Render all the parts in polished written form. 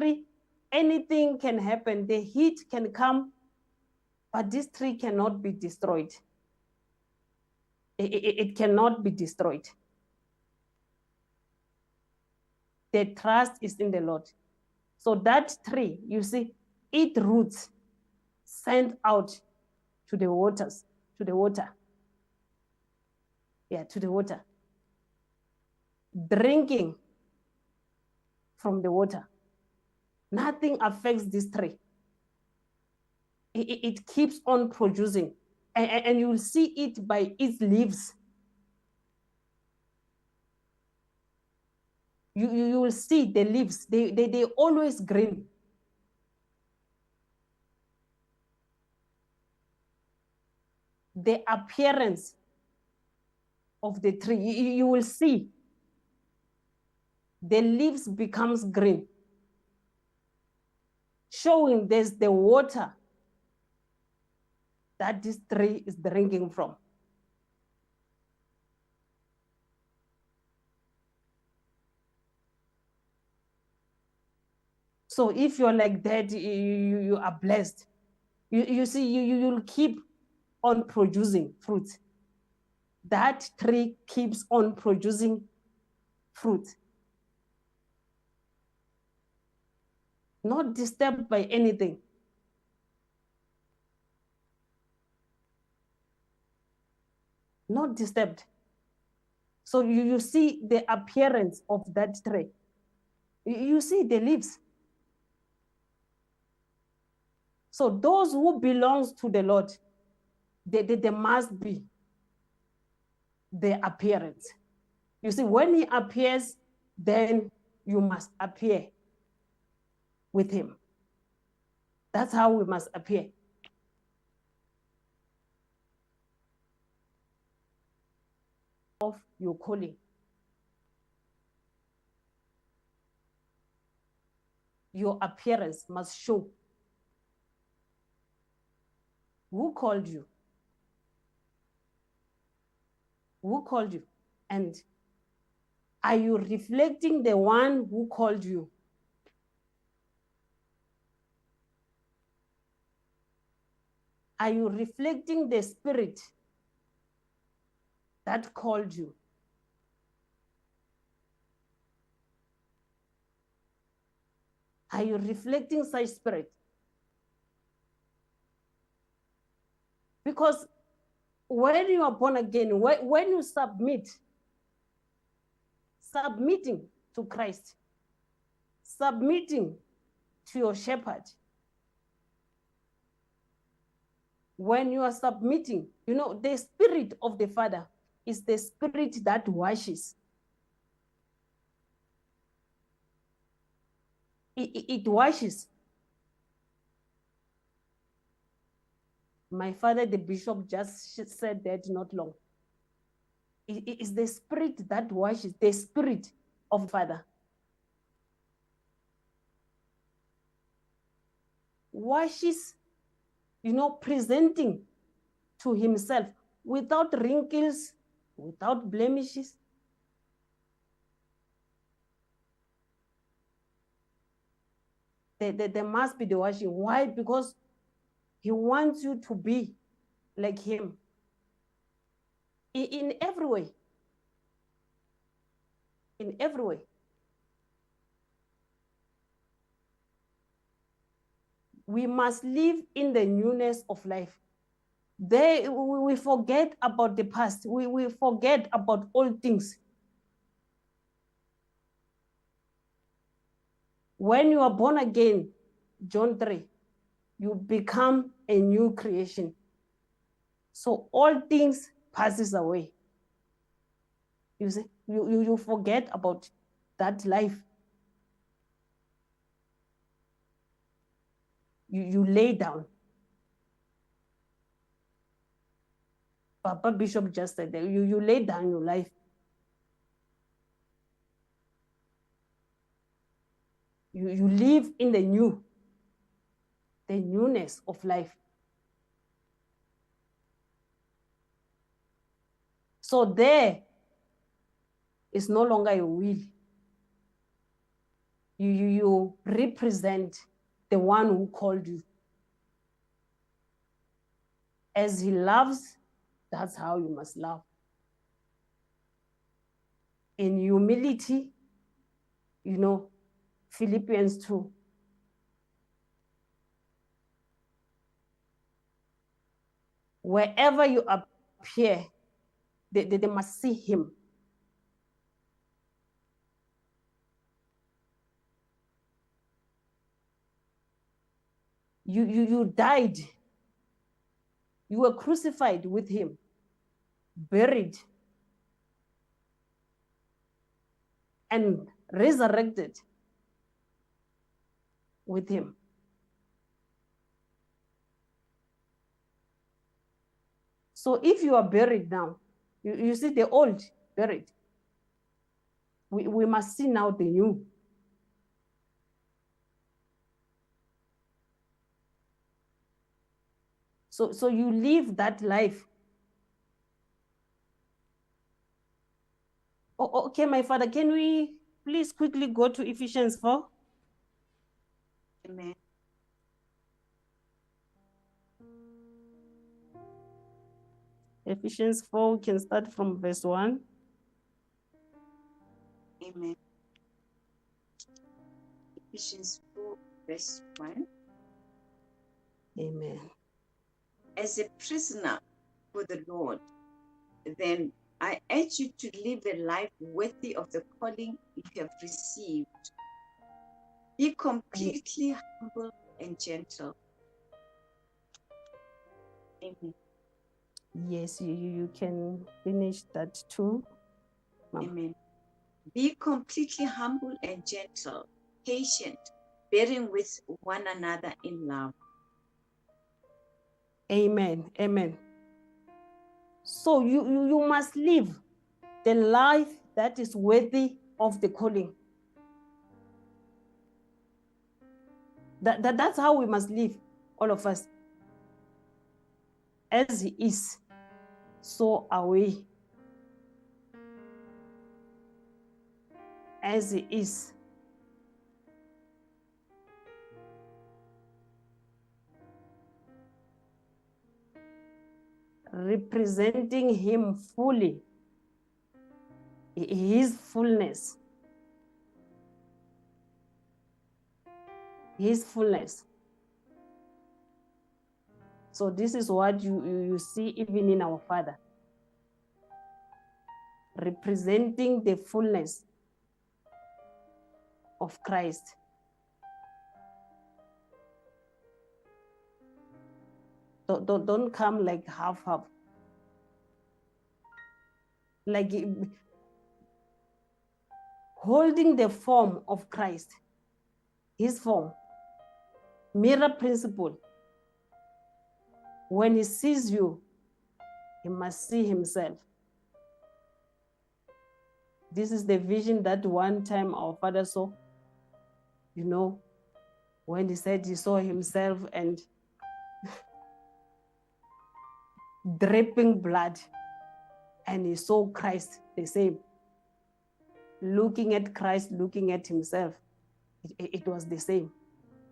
tree, anything can happen. The heat can come, but this tree cannot be destroyed. It cannot be destroyed. The trust is in the Lord. So that tree, you see, its roots send out to the waters, to the water. Yeah, to the water. Drinking from the water. Nothing affects this tree. It keeps on producing. And you will see it by its leaves. You will see the leaves. They always green. The appearance of the tree, you will see the leaves becomes green, showing there's the water that this tree is drinking from. So if you're like that, you are blessed. You see, you'll keep on producing fruit. That tree keeps on producing fruit. Not disturbed by anything. Not disturbed. So you see the appearance of that tree. You see the leaves. So those who belong to the Lord, they must be the appearance. You see, when he appears, then you must appear with him. That's how we must appear. Of your calling. Your appearance must show. Who called you? Who called you? And are you reflecting the one who called you? Are you reflecting the spirit that called you? Are you reflecting such spirit? Because when you are born again, when you submitting to Christ, submitting to your shepherd, when you are submitting, you know, the spirit of the Father is the spirit that washes. It washes. My father, the bishop, just said that not long. It is the spirit that washes, the spirit of Father. Washes, you know, presenting to himself without wrinkles, without blemishes. There must be the washing. Why? Because he wants you to be like him in every way. In every way. We must live in the newness of life. We forget about the past. We forget about old things. When you are born again, John 3, you become a new creation. So all things passes away. You see, you forget about that life. You lay down. Papa Bishop just said that you lay down your life. You live in the newness of life. So there is no longer a will. you represent the one who called you. As he loves, that's how you must love. In humility, Philippians 2. Wherever you appear, they must see him. You died. You were crucified with him, buried, and resurrected with him. So if you are buried now, you see the old buried. We must see now the new. So you live that life. Oh, okay, my father, can we please quickly go to Ephesians 4? Amen. Ephesians 4, we can start from verse 1. Amen. Ephesians 4, verse 1. Amen. As a prisoner for the Lord, then I urge you to live a life worthy of the calling you have received. Be completely humble and gentle. Amen. Yes, you can finish that too. Mom. Amen. Be completely humble and gentle, patient, bearing with one another in love. Amen. Amen. So you must live the life that is worthy of the calling. That's how we must live, all of us. As he is, so are we. As he is. Representing him fully, his fullness. His fullness. So this is what you see even in our Father. Representing the fullness of Christ. Don't come like half. Like holding the form of Christ, his form. Mirror principle. When he sees you, he must see himself. This is the vision that one time our Father saw, when he said he saw himself and dripping blood, and he saw Christ the same. Looking at Christ, looking at himself, it was the same.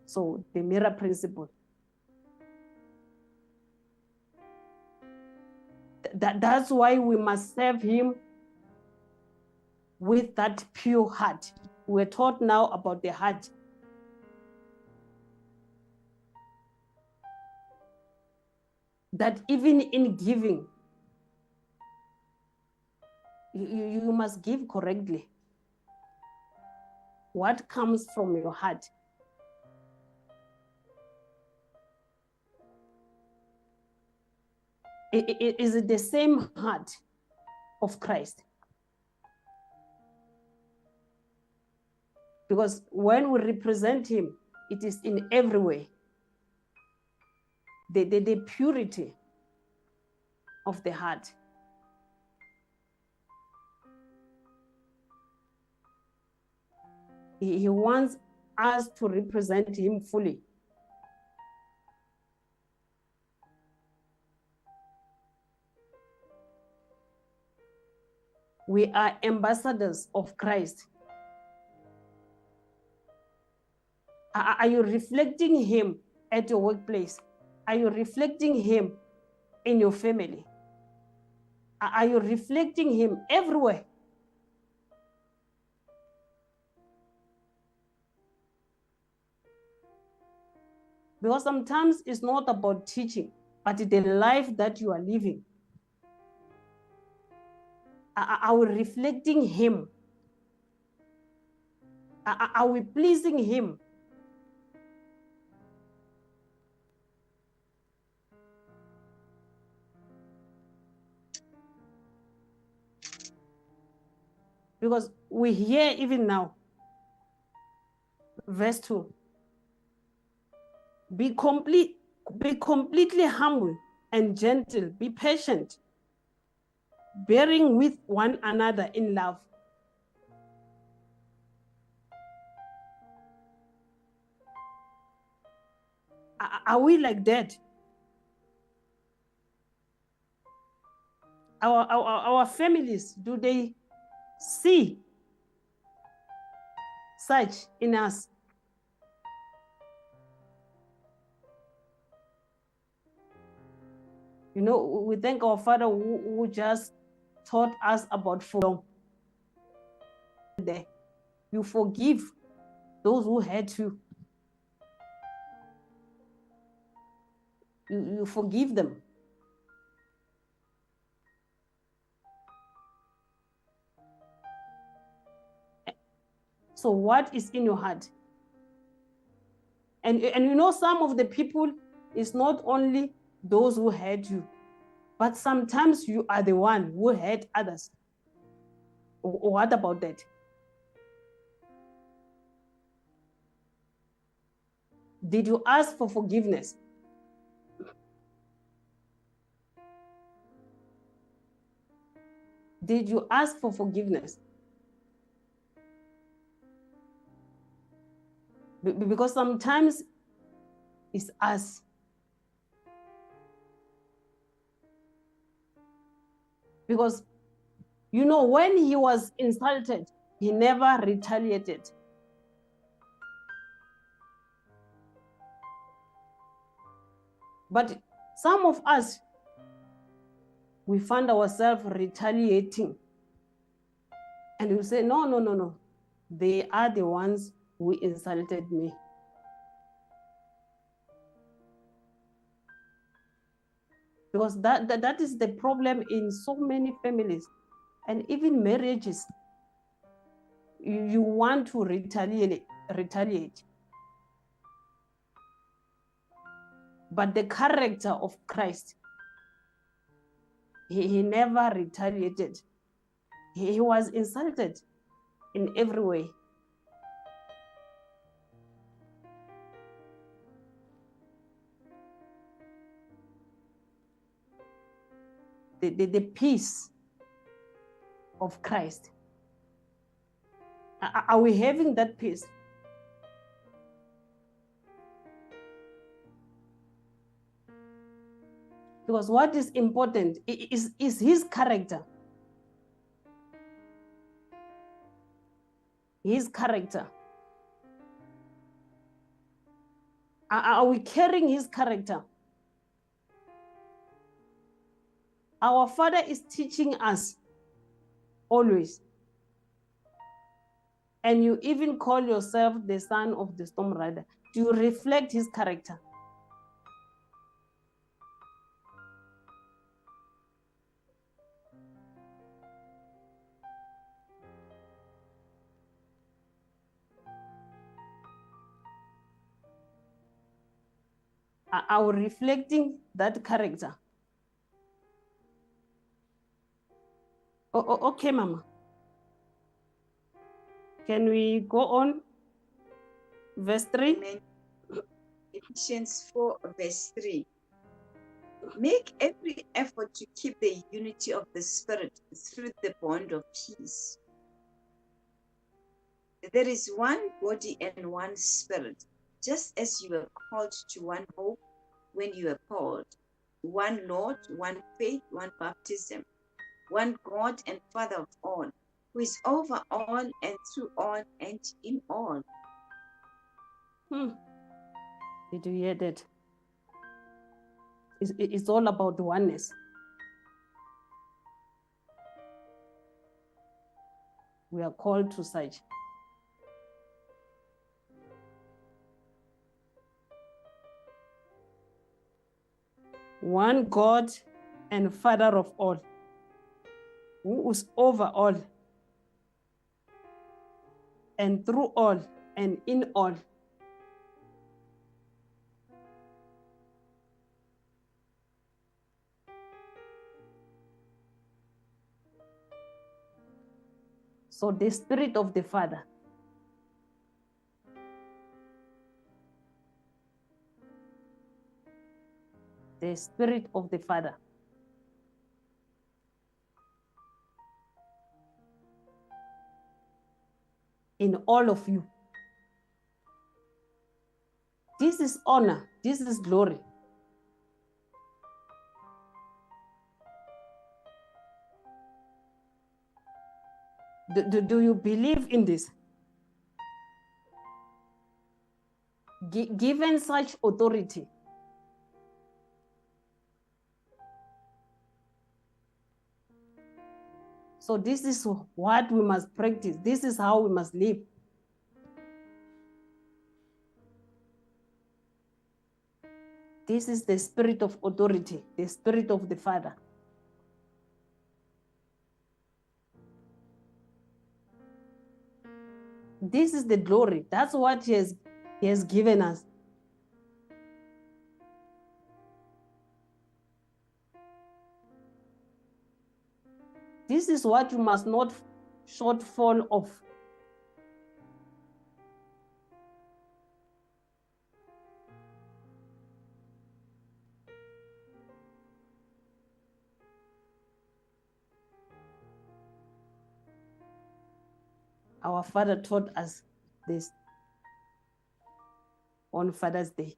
So the mirror principle. That's why we must serve him with that pure heart. We're taught now about the heart. That even in giving, you must give correctly. What comes from your heart? Is it the same heart of Christ? Because when we represent him, it is in every way. The purity of the heart. He wants us to represent him fully. We are ambassadors of Christ. Are you reflecting him at your workplace? Are you reflecting him in your family? Are you reflecting him everywhere? Because sometimes it's not about teaching, but the life that you are living. Are we reflecting him? Are we pleasing him? Because we hear even now, verse 2, be completely humble and gentle, be patient, bearing with one another in love. Are we like that? Our families, do they see such in us? You know, we thank our Father who just taught us about forgiveness. You forgive those who hurt you. You forgive them. So what is in your heart? And you know, some of the people, it's not only those who hurt you, but sometimes you are the one who hurt others. What about that? Did you ask for forgiveness? Did you ask for forgiveness? Because sometimes it's us. Because, you know, when he was insulted, he never retaliated. But some of us, we find ourselves retaliating. And we say, no, no, no, no. They are the ones who insulted me. Because that is the problem in so many families and even marriages. You want to retaliate. But the character of Christ, he never retaliated. He was insulted in every way. The peace of Christ. Are we having that peace? Because what is important is his character. His character. Are we carrying his character? Our Father is teaching us always. And you even call yourself the son of the storm rider. Do you reflect his character? Are we reflecting that character? Okay, Mama. Can we go on? Verse 3. Amen. Ephesians 4, verse 3. Make every effort to keep the unity of the Spirit through the bond of peace. There is one body and one Spirit, just as you were called to one hope when you were called, one Lord, one faith, one baptism, one God and Father of all, who is over all and through all and in all. Did you hear that? It's all about the oneness. We are called to such. One God and Father of all, who is over all, and through all, and in all. So the Spirit of the Father, the Spirit of the Father, in all of you. This is honor, this is glory. Do you believe in this? Given such authority, so this is what we must practice. This is how we must live. This is the spirit of authority, the Spirit of the Father. This is the glory. That's what He has given us. This is what you must not shortfall of. Our Father taught us this on Father's Day.